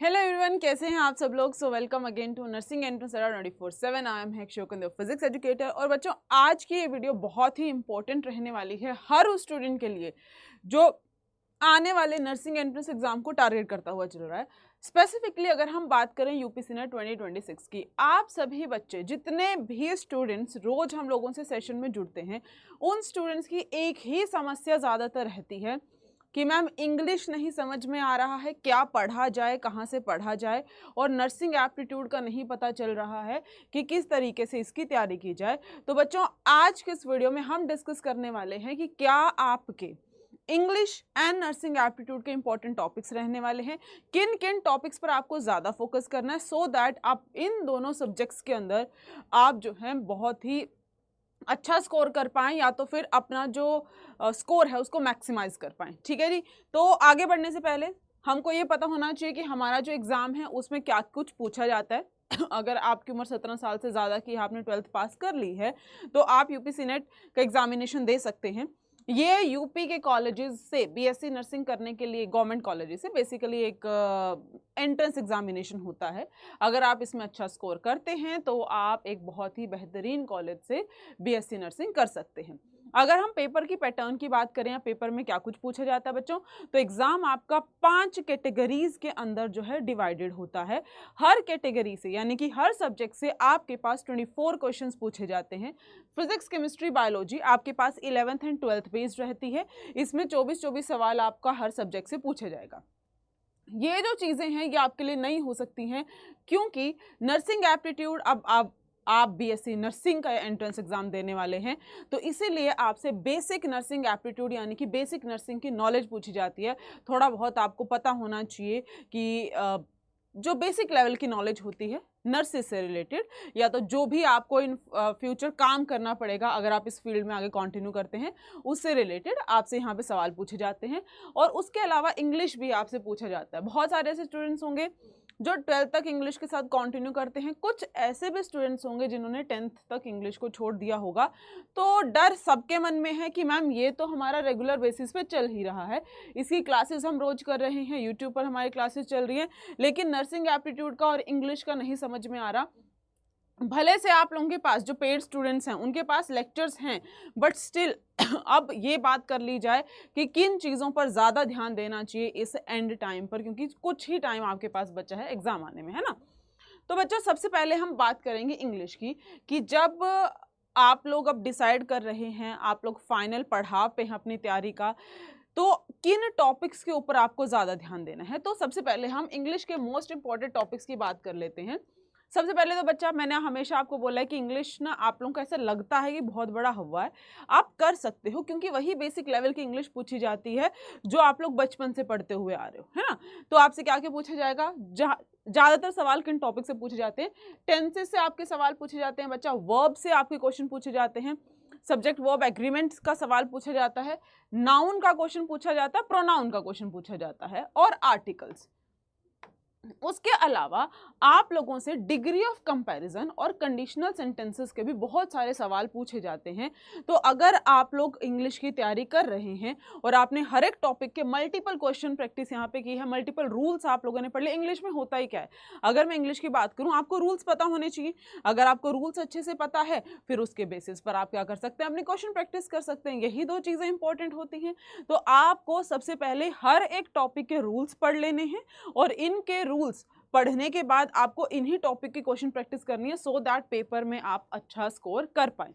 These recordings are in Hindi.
हेलो एवरीवन, कैसे हैं आप सब लोग। So welcome again to nursing entrance 24/7। I am हेक शोकन, फिजिक्स एजुकेटर। और बच्चों, आज की ये वीडियो बहुत ही इंपॉर्टेंट रहने वाली है हर उस स्टूडेंट के लिए जो आने वाले नर्सिंग एंट्रेंस एग्जाम को टारगेट करता हुआ चल रहा है। स्पेसिफिकली अगर हम बात करें यूपीसी नेट 2026 की, आप सभी बच्चे जितने भी स्टूडेंट्स रोज हम लोगों से सेशन में जुड़ते हैं, उन स्टूडेंट्स की एक ही समस्या ज़्यादातर रहती है कि मैम इंग्लिश नहीं समझ में आ रहा है, क्या पढ़ा जाए, कहाँ से पढ़ा जाए, और नर्सिंग एप्टीट्यूड का नहीं पता चल रहा है कि किस तरीके से इसकी तैयारी की जाए। तो बच्चों, आज के इस वीडियो में हम डिस्कस करने वाले हैं कि क्या आपके इंग्लिश एंड नर्सिंग एप्टीट्यूड के इंपॉर्टेंट टॉपिक्स रहने वाले हैं, किन किन टॉपिक्स पर आपको ज़्यादा फोकस करना है, सो दैट आप इन दोनों सब्जेक्ट्स के अंदर आप जो है बहुत ही अच्छा स्कोर कर पाएं, या तो फिर अपना जो स्कोर है उसको मैक्सिमाइज कर पाएं। ठीक है जी। तो आगे बढ़ने से पहले हमको ये पता होना चाहिए कि हमारा जो एग्ज़ाम है उसमें क्या कुछ पूछा जाता है। अगर आपकी उम्र 17 साल से ज़्यादा की, आपने 12th पास कर ली है, तो आप यूपीसी नेट का एग्जामिनेशन दे सकते हैं। ये यूपी के कॉलेजेस से बीएससी नर्सिंग करने के लिए, गवर्नमेंट कॉलेजेस से बेसिकली एक एंट्रेंस एग्जामिनेशन होता है। अगर आप इसमें अच्छा स्कोर करते हैं तो आप एक बहुत ही बेहतरीन कॉलेज से बीएससी नर्सिंग कर सकते हैं। अगर हम पेपर की पैटर्न की बात करें या पेपर में क्या कुछ पूछा जाता है बच्चों, तो एग्जाम आपका 5 कैटेगरीज के अंदर जो है डिवाइडेड होता है। हर कैटेगरी से, यानी कि हर सब्जेक्ट से आपके पास 24 क्वेश्चंस पूछे जाते हैं। फिजिक्स, केमिस्ट्री, बायोलॉजी आपके पास 11th एंड 12th बेस्ड रहती है। इसमें 24-24 सवाल आपका हर सब्जेक्ट से पूछा जाएगा। ये जो चीज़ें हैं ये आपके लिए नहीं हो सकती हैं, क्योंकि नर्सिंग एप्टीट्यूड, अब आप बीएससी नर्सिंग का एंट्रेंस एग्जाम देने वाले हैं, तो इसीलिए आपसे बेसिक नर्सिंग एप्टीट्यूड यानी कि बेसिक नर्सिंग की नॉलेज पूछी जाती है। थोड़ा बहुत आपको पता होना चाहिए कि जो बेसिक लेवल की नॉलेज होती है नर्सिस से रिलेटेड, या तो जो भी आपको इन फ्यूचर काम करना पड़ेगा अगर आप इस फील्ड में आगे कंटिन्यू करते हैं, उससे रिलेटेड आपसे यहाँ पे सवाल पूछे जाते हैं। और उसके अलावा इंग्लिश भी आपसे पूछा जाता है। बहुत सारे ऐसे स्टूडेंट्स होंगे जो 12th तक इंग्लिश के साथ कंटिन्यू करते हैं, कुछ ऐसे भी स्टूडेंट्स होंगे जिन्होंने 10th तक इंग्लिश को छोड़ दिया होगा। तो डर सबके मन में है कि मैम ये तो हमारा रेगुलर बेसिस पे चल ही रहा है, इसकी क्लासेस हम रोज कर रहे हैं, यूट्यूब पर हमारी क्लासेस चल रही हैं, लेकिन नर्सिंग एप्टीट्यूड का और इंग्लिश का नहीं समझ में आ रहा। भले से आप लोगों के पास जो पेड स्टूडेंट्स हैं उनके पास लेक्चर्स हैं, बट स्टिल अब ये बात कर ली जाए कि किन चीज़ों पर ज़्यादा ध्यान देना चाहिए इस एंड टाइम पर, क्योंकि कुछ ही टाइम आपके पास बचा है एग्जाम आने में, है ना। तो बच्चों, सबसे पहले हम बात करेंगे इंग्लिश की, कि जब आप लोग अब डिसाइड कर रहे हैं, आप लोग फाइनल पड़ाव पे हैं अपनी तैयारी का, तो किन टॉपिक्स के ऊपर आपको ज़्यादा ध्यान देना है। तो सबसे पहले हम इंग्लिश के मोस्ट इंपॉर्टेंट टॉपिक्स की बात कर लेते हैं। सबसे पहले तो बच्चा, मैंने हमेशा आपको बोला है कि इंग्लिश ना आप लोगों को ऐसा लगता है कि बहुत बड़ा हवा है, आप कर सकते हो, क्योंकि वही बेसिक लेवल की इंग्लिश पूछी जाती है जो आप लोग बचपन से पढ़ते हुए आ रहे हो, है ना। तो आपसे क्या क्या पूछा जाएगा, ज़्यादातर सवाल किन टॉपिक से पूछे जाते हैं, टेंसेस से आपके सवाल पूछे जाते हैं बच्चा, वर्ब से आपके क्वेश्चन पूछे जाते हैं, सब्जेक्ट वर्ब एग्रीमेंट्स का सवाल पूछा जाता है, नाउन का क्वेश्चन पूछा जाता है, प्रोनाउन का क्वेश्चन पूछा जाता है, और आर्टिकल्स। उसके अलावा आप लोगों से डिग्री ऑफ कंपैरिजन और कंडीशनल सेंटेंसेस के भी बहुत सारे सवाल पूछे जाते हैं। तो अगर आप लोग इंग्लिश की तैयारी कर रहे हैं और आपने हर एक टॉपिक के मल्टीपल क्वेश्चन प्रैक्टिस यहाँ पे की है, मल्टीपल रूल्स आप लोगों ने पढ़ लिए। इंग्लिश में होता ही क्या है, अगर मैं इंग्लिश की बात करूँ, आपको रूल्स पता होने चाहिए। अगर आपको रूल्स अच्छे से पता है, फिर उसके बेसिस पर आप क्या कर सकते हैं, अपनी क्वेश्चन प्रैक्टिस कर सकते हैं। यही दो चीज़ें इंपॉर्टेंट होती हैं। तो आपको सबसे पहले हर एक टॉपिक के रूल्स पढ़ लेने हैं, और इनके रूल्स पढ़ने के बाद आपको इन्हीं टॉपिक की क्वेश्चन प्रैक्टिस करनी है, सो दैट पेपर में आप अच्छा स्कोर कर पाएं।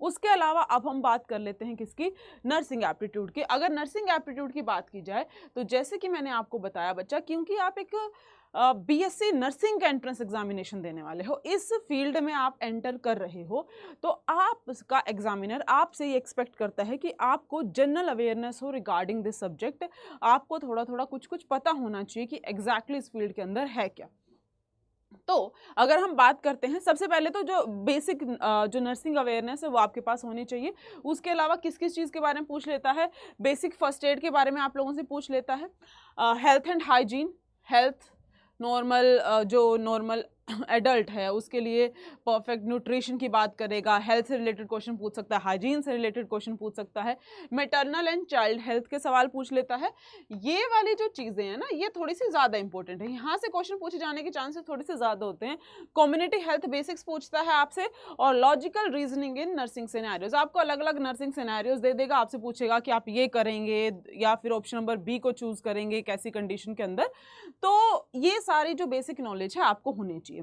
उसके अलावा अब हम बात कर लेते हैं किसकी, नर्सिंग एप्टीट्यूड की। अगर नर्सिंग एप्टीट्यूड की बात की जाए, तो जैसे कि मैंने आपको बताया बच्चा, क्योंकि आप एक बीएससी नर्सिंग का एंट्रेंस एग्जामिनेशन देने वाले हो, इस फील्ड में आप एंटर कर रहे हो, तो आपका एग्जामिनर आपसे ये एक्सपेक्ट करता है कि आपको जनरल अवेयरनेस हो रिगार्डिंग दिस सब्जेक्ट, आपको थोड़ा थोड़ा कुछ कुछ पता होना चाहिए कि एग्जैक्टली इस फील्ड के अंदर है क्या। तो अगर हम बात करते हैं, सबसे पहले तो जो बेसिक जो नर्सिंग अवेयरनेस है वो आपके पास होनी चाहिए। उसके अलावा किस किस चीज़ के बारे में पूछ लेता है, बेसिक फर्स्ट एड के बारे में आप लोगों से पूछ लेता है, health and hygiene, health normal जो नॉर्मल एडल्ट है उसके लिए परफेक्ट न्यूट्रिशन की बात करेगा, हेल्थ से रिलेटेड क्वेश्चन पूछ सकता है, हाइजीन से रिलेटेड क्वेश्चन पूछ सकता है, मैटरनल एंड चाइल्ड हेल्थ के सवाल पूछ लेता है। ये वाली जो चीज़ें हैं ना, ये थोड़ी सी ज़्यादा इंपॉर्टेंट है, यहाँ से क्वेश्चन पूछे जाने के चांसेस थोड़े से ज़्यादा होते हैं। कम्युनिटी हेल्थ बेसिक्स पूछता है आपसे, और logical reasoning in nursing scenarios, आपको अलग अलग नर्सिंग सिनेरियोज दे देगा, आपसे पूछेगा कि आप ये करेंगे या फिर ऑप्शन नंबर बी को चूज करेंगे कैसी कंडीशन के अंदर। तो ये सारी जो बेसिक नॉलेज है आपको होनी चाहिए।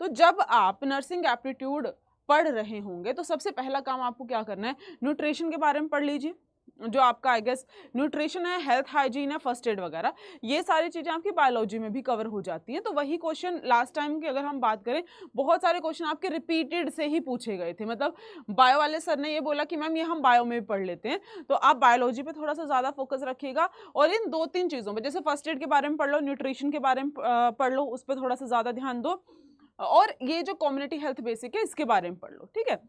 तो जब आप नर्सिंग एप्टीट्यूड पढ़ रहे होंगे तो सबसे पहला काम आपको क्या करना है, न्यूट्रिशन के बारे में पढ़ लीजिए, जो आपका आई गेस न्यूट्रिशन है, हेल्थ हाइजीन है, फर्स्ट एड वगैरह, ये सारी चीज़ें आपकी बायोलॉजी में भी कवर हो जाती हैं। तो वही क्वेश्चन लास्ट टाइम की अगर हम बात करें, बहुत सारे क्वेश्चन आपके रिपीटेड से ही पूछे गए थे। मतलब बायो वाले सर ने ये बोला कि मैम ये हम बायो में भी पढ़ लेते हैं, तो आप बायोलॉजी पे थोड़ा सा ज़्यादा फोकस रखिएगा, और इन 2-3 चीज़ों में, जैसे फर्स्ट एड के बारे में पढ़ लो, न्यूट्रिशन के बारे में पढ़ लो, उस पर थोड़ा सा ज़्यादा ध्यान दो, और ये जो कम्युनिटी हेल्थ बेसिक है इसके बारे में पढ़ लो, ठीक है।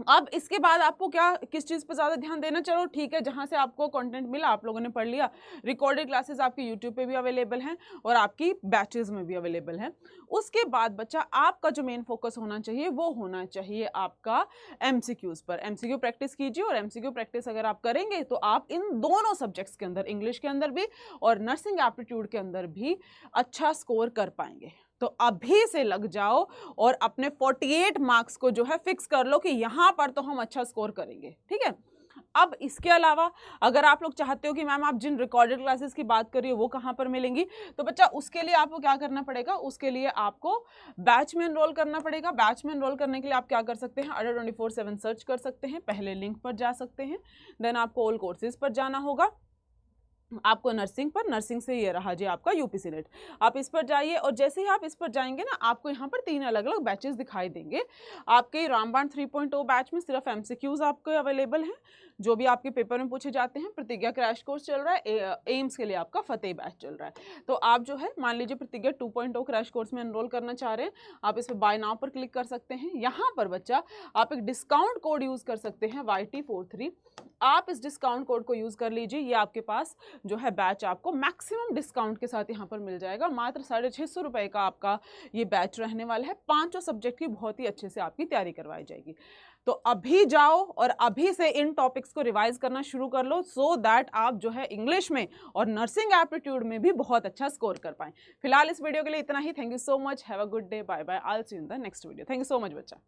अब इसके बाद आपको क्या किस चीज़ पर ज़्यादा ध्यान देना, चलो ठीक है, जहाँ से आपको कंटेंट मिला आप लोगों ने पढ़ लिया। रिकॉर्डेड क्लासेस आपके यूट्यूब पे भी अवेलेबल हैं और आपकी बैचेस में भी अवेलेबल हैं। उसके बाद बच्चा आपका जो मेन फोकस होना चाहिए वो होना चाहिए आपका एमसीक्यूज़ पर। एमसीक्यू प्रैक्टिस कीजिए, और एमसीक्यू प्रैक्टिस अगर आप करेंगे तो आप इन दोनों सब्जेक्ट्स के अंदर, इंग्लिश के अंदर भी और नर्सिंग एप्टीट्यूड के अंदर भी अच्छा स्कोर कर पाएंगे। तो अभी से लग जाओ और अपने 48 मार्क्स को जो है फिक्स कर लो कि यहाँ पर तो हम अच्छा स्कोर करेंगे, ठीक है। अब इसके अलावा अगर आप लोग चाहते हो कि मैम आप जिन रिकॉर्डेड क्लासेस की बात कर रही हो वो कहाँ पर मिलेंगी, तो बच्चा उसके लिए आपको क्या करना पड़ेगा, उसके लिए आपको बैच में एनरोल करना पड़ेगा। बैच में एनरोल करने के लिए आप क्या कर सकते हैं, अडा 24/7 सर्च कर सकते हैं, पहले लिंक पर जा सकते हैं, देन आपको ऑल कोर्सेज पर जाना होगा, आपको नर्सिंग पर, नर्सिंग से ये रहा जी आपका यूपीसी नेट, आप इस पर जाइए, और जैसे ही आप इस पर जाएंगे ना, आपको यहाँ पर 3 अलग अलग बैचेस दिखाई देंगे। आपके रामबाण 3.0 बैच में सिर्फ एमसीक्यूज आपको अवेलेबल हैं, जो भी आपके पेपर में पूछे जाते हैं। प्रतिज्ञा क्रैश कोर्स चल रहा है, एम्स के लिए आपका फतेह बैच चल रहा है। तो आप जो है मान लीजिए प्रतिज्ञा 2.0 क्रैश कोर्स में एनरोल करना चाह रहे हैं, आप इस पर बाय नाउ पर क्लिक कर सकते हैं। यहाँ पर बच्चा आप एक डिस्काउंट कोड यूज कर सकते हैं YT43, आप इस डिस्काउंट कोड को यूज कर लीजिए। ये आपके पास जो है बैच आपको मैक्सिमम डिस्काउंट के साथ यहाँ पर मिल जाएगा। मात्र 650 रुपए का आपका ये बैच रहने वाला है। 5 सब्जेक्ट की बहुत ही अच्छे से आपकी तैयारी करवाई जाएगी। तो अभी जाओ और अभी से इन टॉपिक्स को रिवाइज करना शुरू कर लो, सो दैट आप जो है इंग्लिश में और नर्सिंग एप्टीट्यूड में भी बहुत अच्छा स्कोर कर पाएं। फिलहाल इस वीडियो के लिए इतना ही। Thank you so much, have a good day, bye bye, I will see you in the next video. Thank you so much बच्चा।